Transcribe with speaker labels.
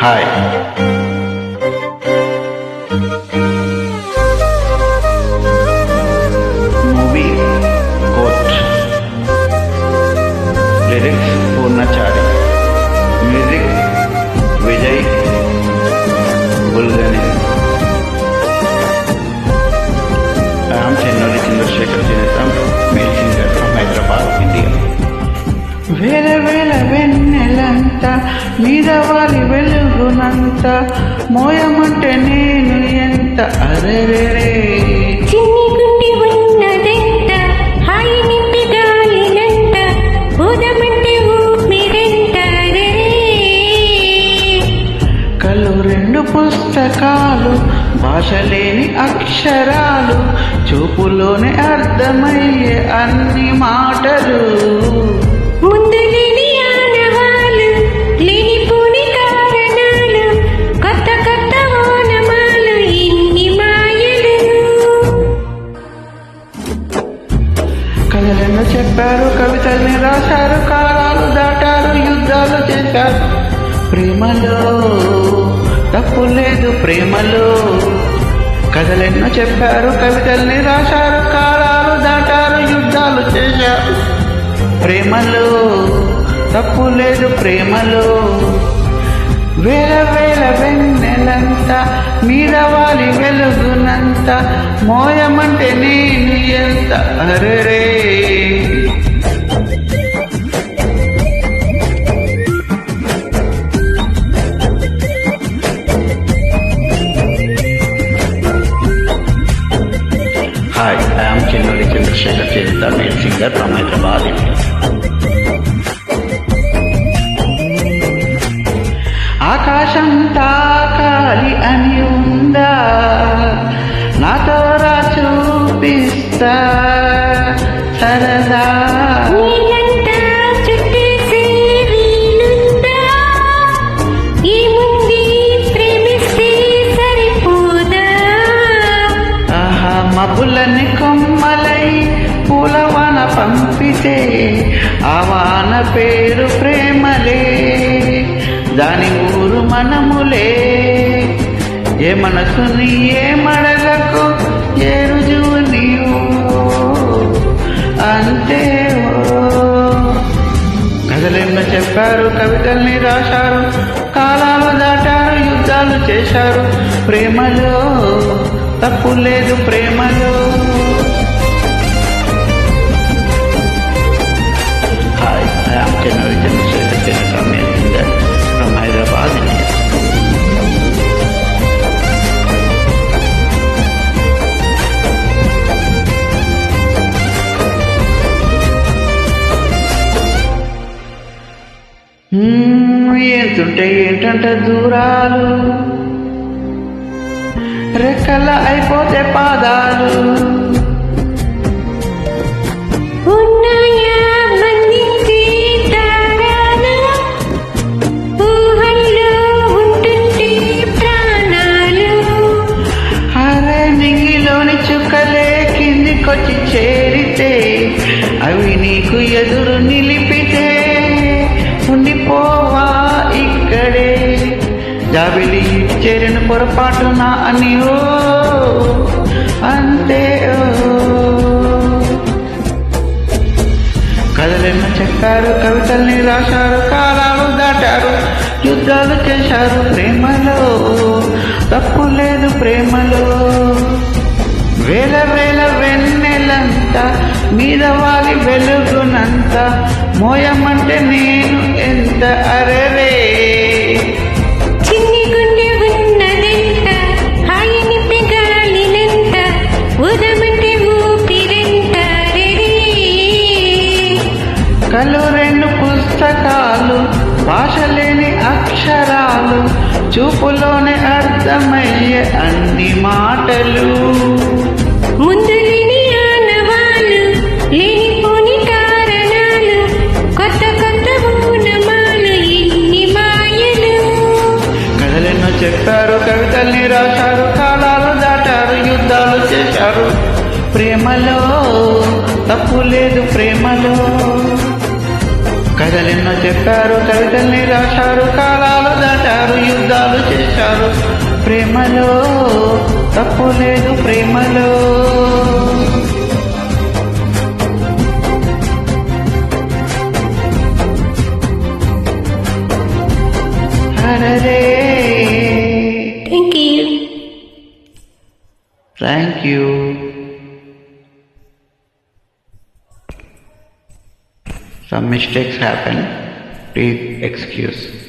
Speaker 1: Hi movie కోట్ lyrics Purnachari music Vijay Bulgani Ram Chennuri Chandrashekhar జీవితం male singer from Hyderabad India. వేల వేల వెన్నెలంత మీద వాలి వెలుగునంత మోయమంటే నేను ఎంత అరెరే
Speaker 2: చిన్ని గుండి ఉన్నదెంత హాయి నింపి గాలినంత ఊదమంటే ఊపిరెంత
Speaker 1: కళ్ళు రెండు పుస్తకాలు భాష లేని అక్షరాలు చూపులోనే అర్థమయ్యే అన్ని మాటలు
Speaker 2: ముందు లేని ఆనవాలు లేనిపోని కారణాలు కొత్త కొత్త ఓనమాలు ఇన్ని మాయలు
Speaker 1: కథలను చెప్పారు కవితల్ని రాశారు కాలాలు దాటారు యుద్ధాలు చేశారు ప్రేమలో తప్పు లేదు ప్రేమలో కథలెన్నో చెప్పారు కవితల్ని రాశారు కాలాలు దాటారు యుద్ధాలు చేశారు ప్రేమలో తప్పు లేదు ప్రేమలో వేల వేల వెన్నెలంత మీద వాలి వెలుగునంత మోయమంటే నేను ఎంత అరెరే Hi, I am Chennuri Chandrasekhar Chedita, male singer from Hyderabad, India. ఆకాశం తాకాలి అని ఉందా నాతో రా చూపిస్తా సరదా
Speaker 2: నీలంతా చుట్టేసే వీలుందా ఈ ముందు ప్రేమిస్తే సరిపోదా
Speaker 1: ఆహా మబ్బులని కొమ్మలై పూలవాన పంపితే ఆ వాన పేరు ప్రేమలే దాని ఊరు మనములే ఏ మనసుని ఏ మడలకు ఏ రుజువు నీవు అంతే కథలెన్నో చెప్పారు కవితల్ని రాశారు కాలాలు దాటారు యుద్ధాలు చేశారు ప్రేమలో తప్పు లేదు ప్రేమలో. Hi I am Chennuri Chandrashekhar జీవితం male singer from Hyderabad India. ఎంతుంటే ఏంటంట దూరాలు రెక్కల అయిపోతే పాదాలు
Speaker 2: ఉన్నాయా బంధించే తారాలు ఊహల్లో ఉంటుంటే ప్రాణాలు
Speaker 1: అరే నింగిలోని చుక్కలే కిందికొచ్చి చేరితే అవి నీకు ఎదురు నిలిపితే ఉండిపోవా ఇక్కడే జాబిలి చేరిన పొరపాటున అని ఓ అంతే ఓ కథలెన్నో చెప్పారు కవితల్ని రాశారు కాలాలు దాటారు యుద్ధాలు చేశారు ప్రేమలో తప్పు లేదు ప్రేమలో వేల వేల వెన్నెలంత మీద వాలి వెలుగునంత మోయమంటే నేను ఎంత అరెరే
Speaker 2: చిన్ని గుండె ఉన్నదెంత హాయి నింపి గాలినంత ఊదమంటే ఊపిరెంత
Speaker 1: కళ్ళు రెండు పుస్తకాలు భాష లేని అక్షరాలు చూపులోనే అర్థమయ్యే అన్ని మాటలు
Speaker 2: ముందు లేని ఆనవాలు లేనిపోని కారణాలు కొత్త కొత్త ఊనమాలు ఇన్ని మాయలు
Speaker 1: కథలెన్నో చెప్పారు కవితల్ని రాశారు కాలాలు దాటారు యుద్ధాలు చేశారు ప్రేమలో తప్పు లేదు ప్రేమలో కథలెన్నో చెప్పారు కవితల్ని రాశారు కాలాలు దాటారు చేశారు, యుద్ధాలు చేశారు. ప్రేమలో తప్పు లేదు, ప్రేమలో. Hurray.
Speaker 2: Thank you.
Speaker 1: Thank you. Some mistakes happen. Please excuse.